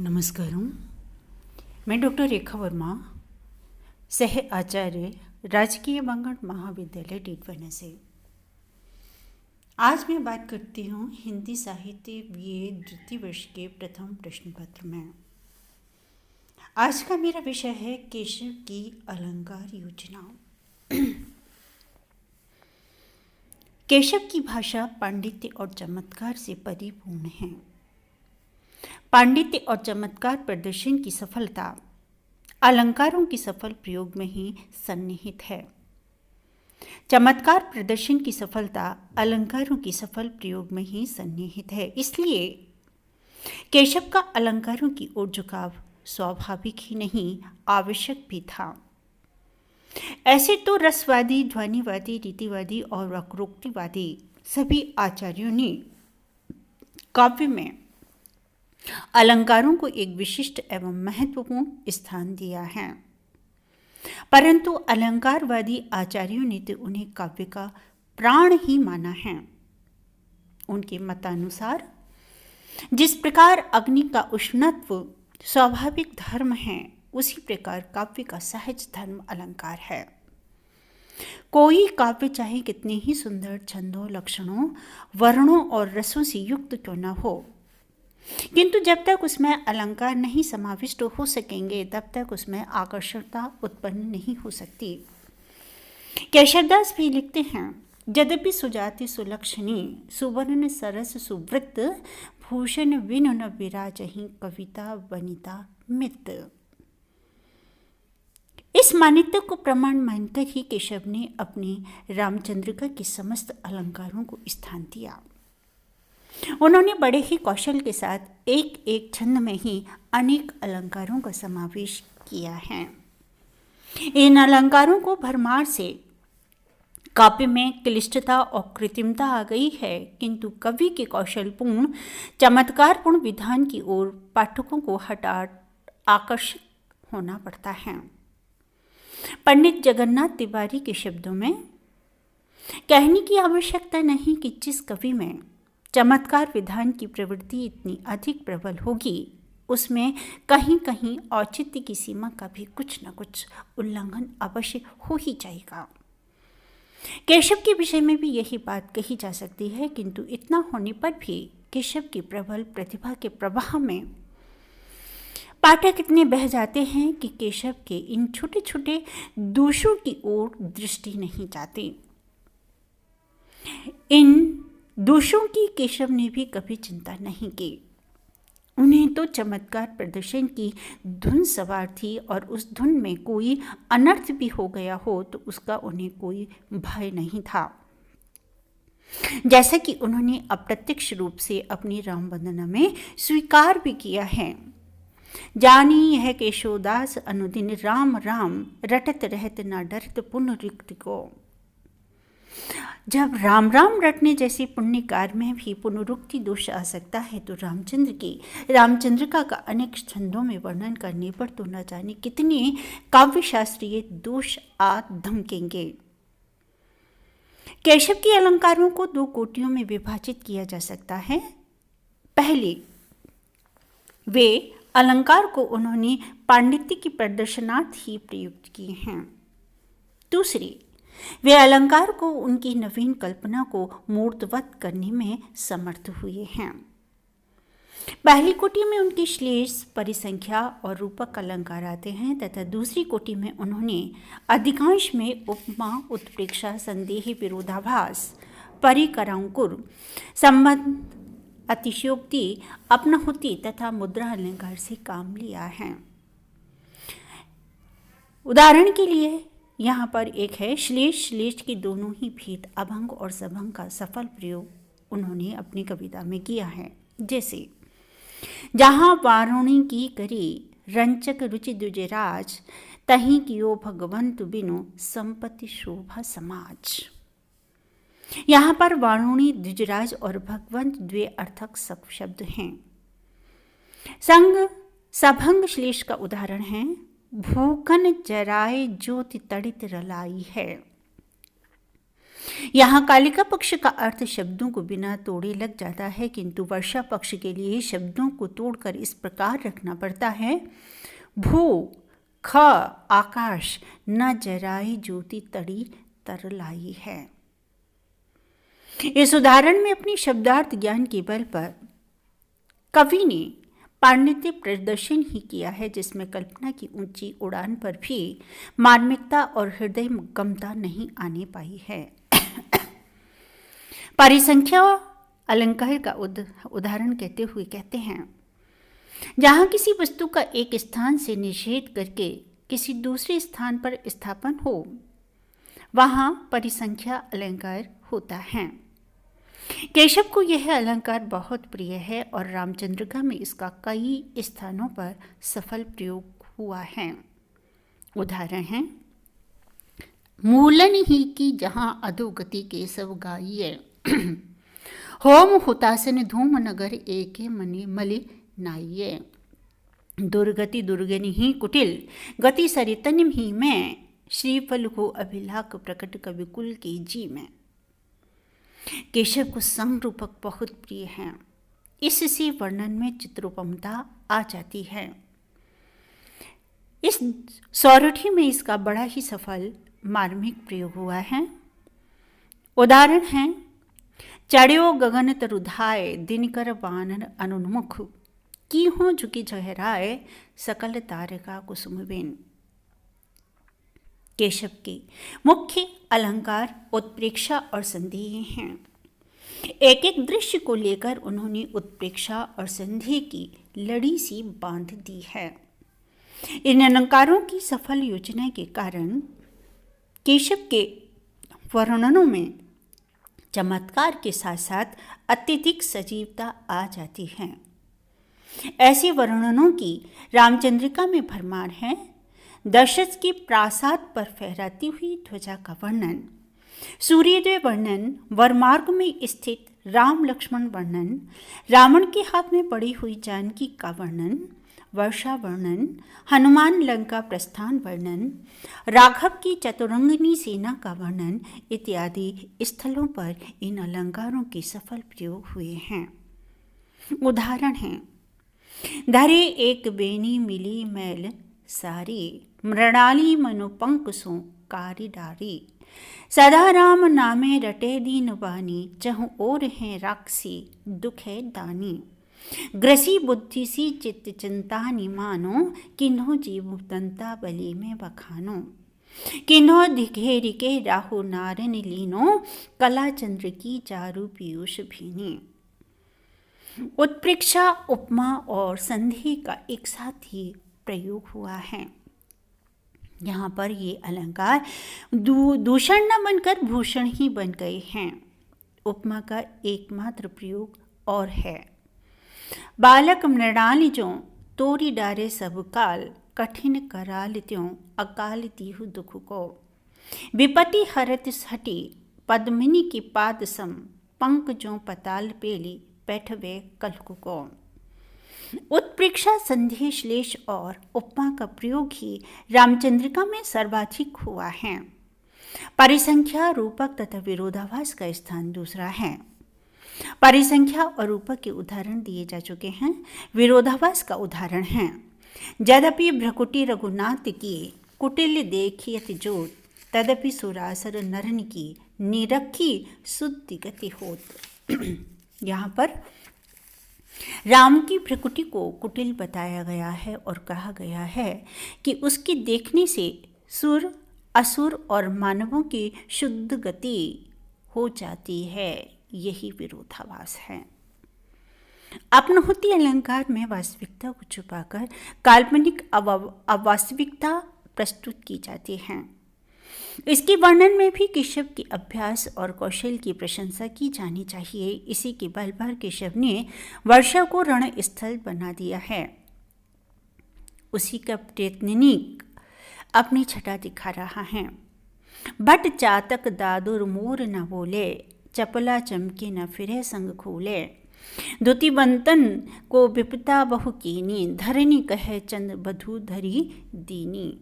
नमस्कार। मैं डॉक्टर रेखा वर्मा, सह आचार्य, राजकीय बांगड़ महाविद्यालय टीटवाना से। आज मैं बात करती हूँ हिंदी साहित्य बीए द्वितीय वर्ष के प्रथम प्रश्न पत्र में। आज का मेरा विषय है केशव की अलंकार योजना। केशव की भाषा पांडित्य और चमत्कार से परिपूर्ण है। पांडित्य और चमत्कार प्रदर्शन की सफलता अलंकारों की सफल प्रयोग में ही सन्निहित है। चमत्कार प्रदर्शन की सफलता अलंकारों की सफल प्रयोग में ही सन्निहित है। इसलिए केशव का अलंकारों की ओर झुकाव स्वाभाविक ही नहीं, आवश्यक भी था। ऐसे तो रसवादी, ध्वनिवादी, रीतिवादी और वक्रोक्तिवादी सभी आचार्यों ने काव्य में अलंकारों को एक विशिष्ट एवं महत्वपूर्ण स्थान दिया है, परंतु अलंकारवादी आचार्यों ने तो उन्हें काव्य का प्राण ही माना है। उनके मतानुसार जिस प्रकार अग्नि का उष्णत्व स्वाभाविक धर्म है, उसी प्रकार काव्य का सहज धर्म अलंकार है। कोई काव्य चाहे कितने ही सुंदर छंदों, लक्षणों, वर्णों और रसों से युक्त क्यों न हो, किंतु जब तक उसमें अलंकार नहीं समाविष्ट हो सकेंगे, तब तक उसमें आकर्षकता उत्पन्न नहीं हो सकती। केशवदास भी लिखते हैं, यद्यपि सुजाति सुलक्षणी, सुवर्ण सरस सुवृत्त, भूषण विनु न विराजहि, कविता वनिता मित। इस मान्यता को प्रमाण मानकर ही केशव ने अपने रामचंद्रिका के समस्त अलंकारों को स्थान दिया। उन्होंने बड़े ही कौशल के साथ एक एक छंद में ही अनेक अलंकारों का समावेश किया है। इन अलंकारों को भरमार से काव्य में क्लिष्टता और कृत्रिमता आ गई है, किंतु कवि के कौशलपूर्ण चमत्कारपूर्ण विधान की ओर पाठकों को हठात आकर्षित होना पड़ता है। पंडित जगन्नाथ तिवारी के शब्दों में, कहने की आवश्यकता नहीं कि जिस कवि में चमत्कार विधान की प्रवृत्ति इतनी अधिक प्रबल होगी, उसमें कहीं कहीं औचित्य की सीमा का भी कुछ न कुछ उल्लंघन अवश्य हो ही जाएगा। केशव के विषय में भी यही बात कही जा सकती है, किंतु इतना होने पर भी केशव की प्रबल प्रतिभा के प्रवाह में पाठक इतने बह जाते हैं कि केशव के इन छोटे छोटे दोषों की ओर दृष्टि नहीं जाती। इन दोषों की केशव ने भी कभी चिंता नहीं की। उन्हें तो चमत्कार प्रदर्शन की धुन सवार थी, और उस धुन में कोई अनर्थ भी हो गया हो तो उसका उन्हें कोई भय नहीं था। जैसा कि उन्होंने अप्रत्यक्ष रूप से अपनी राम वंदना में स्वीकार भी किया है, जानी यह केशवदास अनुदिन राम राम, रटत रहत न डरत पुनरुक्ति को। जब राम राम रटने जैसे पुण्य कार्य में भी पुनरुक्ति दोष आ सकता है, तो रामचंद्रिका का अनेक छंदों में वर्णन करने पर तो न जाने कितने काव्य शास्त्रीय दोष आ धमकेंगे। केशव के अलंकारों को दो कोटियों में विभाजित किया जा सकता है। पहले, वे अलंकार को उन्होंने पांडित्य की प्रदर्शनार्थ ही प्रयुक्त किए हैं। दूसरी, वे अलंकार को उनकी नवीन कल्पना को मूर्तवत करने में समर्थ हुए हैं। पहली कोटि में उनकी श्लेष, परिसंख्या और रूपक अलंकार आते हैं, तथा दूसरी कोटि में उन्होंने अधिकांश में उपमा, उत्प्रेक्षा, संदेह, विरोधाभास, परिकरांकुर, संबंध, अतिशयोक्ति, अपनाहुति तथा मुद्रा अलंकार से काम लिया है। उदाहरण के लिए यहाँ पर एक है श्लेष की दोनों ही भेद अभंग और सभंग का सफल प्रयोग उन्होंने अपनी कविता में किया है। जैसे, जहाँ वारुणी की करी रंचक रुचि दुजराज, तहीं कियो भगवंत बिनु संपत्ति शोभा समाज। यहाँ पर वारुणी, द्विजराज और भगवंत द्वे अर्थक शब्द हैं। संग सभंग श्लेष का उदाहरण है, भूखन जराए ज्योति तड़ित रलाई है। यहाँ कालिका पक्ष का अर्थ शब्दों को बिना तोड़े लग जाता है, किंतु वर्षा पक्ष के लिए शब्दों को तोड़कर इस प्रकार रखना पड़ता है। भू ख आकाश न जराई ज्योति तड़ी तरलाई है। इस उदाहरण में अपनी शब्दार्थ ज्ञान के बल पर कवि ने पांडित्य प्रदर्शन ही किया है, जिसमें कल्पना की ऊंची उड़ान पर भी मार्मिकता और हृदय गमता नहीं आने पाई है। परिसंख्या अलंकार का उदाहरण कहते हुए कहते हैं, जहां किसी वस्तु का एक स्थान से निषेध करके किसी दूसरे स्थान पर स्थापन हो, वहां परिसंख्या अलंकार होता है। केशव को यह अलंकार बहुत प्रिय है और रामचंद्रिका में इसका कई स्थानों पर सफल प्रयोग हुआ है। उदाहरण है, मूलन ही की जहां अधोगति केशव गाइए, होम हुतासन धूम नगर एके मनि मलि नाइये, दुर्गति दुर्गनि ही कुटिल गति सरितनिम ही में, श्रीफल को अभिलाख प्रकट कविकुल की जी में। केशव को संरूपक बहुत प्रिय है, इससे वर्णन में चित्रोपमता आ जाती है। इस सौरठी में इसका बड़ा ही सफल मार्मिक प्रयोग हुआ है। उदाहरण है, चढ़्यो गगन तरुधाय दिनकर बानन अनुन्मुख, की हो झुकी जहराए सकल तारका कुसुमबेन। केशव के मुख्य अलंकार उत्प्रेक्षा और संधि हैं। एक एक दृश्य को लेकर उन्होंने उत्प्रेक्षा और संधि की लड़ी सी बांध दी है। इन अलंकारों की सफल योजना के कारण केशव के वर्णनों में चमत्कार के साथ साथ अत्यधिक सजीवता आ जाती है। ऐसे वर्णनों की रामचंद्रिका में भरमार है। दशरथ की प्रासाद पर फहराती हुई ध्वजा का वर्णन, सूर्योदय वर्णन, वरमार्ग में स्थित राम लक्ष्मण वर्णन, रावण के हाथ में पड़ी हुई जानकी का वर्णन, वर्षा वर्णन, हनुमान लंका प्रस्थान वर्णन, राघव की चतुरंगिनी सेना का वर्णन इत्यादि स्थलों पर इन अलंकारों के सफल प्रयोग हुए हैं। उदाहरण हैं, धरे एक बेनी मिली मैल सारी, मृणाली मनुपंक सो कारी डारी, सदा राम नामे रटे दीन बानी, चहु ओर है राक्षसी दुख है दानी, ग्रसी बुद्धि सी चित्त चिंता निमानो, किन्हो जीव दंता बलि में बखानो, किन्हो दिघेरि के राहु नारन लीनो, कला चंद्र की चारु पीयूष भीनी। उत्प्रेक्षा, उपमा और संधि का एक साथ ही प्रयोग हुआ है। यहाँ पर ये अलंकार दूषण न बनकर भूषण ही बन गए हैं। उपमा का एकमात्र प्रयोग और है, बालक मृणाल जो तोरी डारे सब काल, कठिन कराल त्यों अकाल तीहु दुख को, विपत्ति हरत हटी पद्मिनी की पाद सम, पंक जो पताल पेली बैठवे कलकु को। उत्प्रेक्षा, संधि, श्लेष और उपमा का प्रयोग ही रामचंद्रिका में सर्वाधिक हुआ है। परिसंख्या, रूपक तथा विरोधाभास का स्थान दूसरा है। परिसंख्या और रूपक के उदाहरण दिए जा चुके हैं। विरोधाभास का उदाहरण है, यद्यपि भ्रकुटी रघुनाथ की कुटिल देखियत जोत, तदपि सुरासर नरन की निरखी शुद्धि गति होत। यहाँ पर राम की भ्रकुटी को कुटिल बताया गया है और कहा गया है कि उसकी देखने से सुर, असुर और मानवों की शुद्ध गति हो जाती है। यही विरोधाभास है। अपनहुति अलंकार में वास्तविकता को छुपाकर काल्पनिक अवास्तविकता प्रस्तुत की जाती है। इसके वर्णन में भी केशव के अभ्यास और कौशल की प्रशंसा की जानी चाहिए। इसी के बल पर केशव ने वर्षा को रणस्थल बना दिया है। उसी का प्रयत्निक अपनी छटा दिखा रहा है। बट चातक दादुर मोर न बोले, चपला चमके न फिरे संग खोले, दुतिबंतन को विपता बहु कीनी, धरनी कहे चंद बधु धरी दीनी।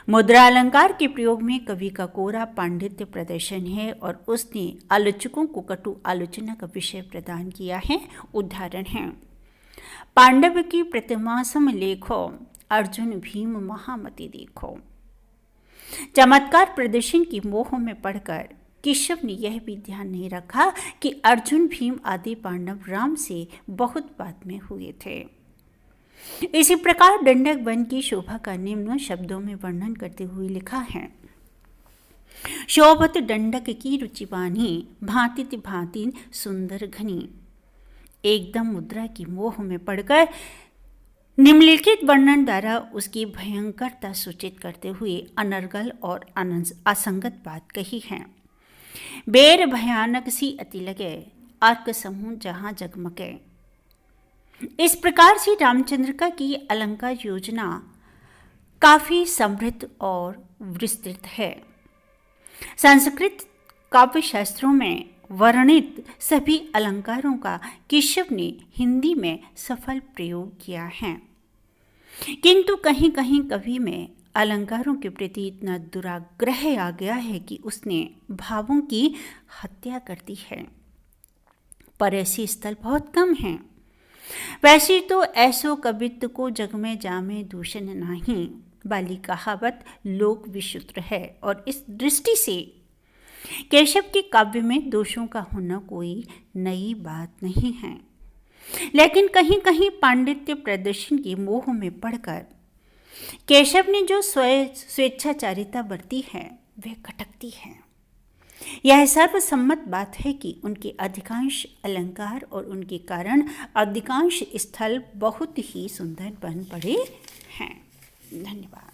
मुद्रा अलंकार के प्रयोग में कवि का कोरा पांडित्य प्रदर्शन है और उसने आलोचकों को कटु आलोचना का विषय प्रदान किया है। उदाहरण है, पांडव की प्रतिमा सम लेखो, अर्जुन भीम महामति देखो। चमत्कार प्रदर्शन की मोह में पड़कर केशव ने यह भी ध्यान नहीं रखा कि अर्जुन भीम आदि पांडव राम से बहुत बाद में हुए थे। इसी प्रकार दंडक वन की शोभा का निम्न शब्दों में वर्णन करते हुए लिखा है। शोभत दंडक की रुचिवानी, भांति भांति सुंदर घनी। एकदम मुद्रा की मोह में पड़कर निम्नलिखित वर्णन द्वारा उसकी भयंकरता सूचित करते हुए अनर्गल और असंगत बात कही है। बेर भयानक सी अति लगे, अर्क समूह जहां जगमगे। इस प्रकार से रामचंद्र की अलंकार योजना काफी समृद्ध और विस्तृत है। संस्कृत काव्य शास्त्रों में वर्णित सभी अलंकारों का केशव ने हिंदी में सफल प्रयोग किया है, किंतु कहीं कहीं कवि में अलंकारों के प्रति इतना दुराग्रह आ गया है कि उसने भावों की हत्या कर दी है। पर ऐसे स्थल बहुत कम हैं। वैसे तो ऐसो कवित्व को जग में जामे दूषण नहीं, बाली कहावत लोक विशुद्ध है और इस दृष्टि से केशव के काव्य में दोषों का होना कोई नई बात नहीं है। लेकिन कहीं कहीं पांडित्य प्रदर्शन की मोह में पड़कर केशव ने जो स्वेच्छाचारिता बरती है वह खटकती है। यह सर्वसम्मत बात है कि उनके अधिकांश अलंकार और उनके कारण अधिकांश स्थल बहुत ही सुंदर बन पड़े हैं। धन्यवाद।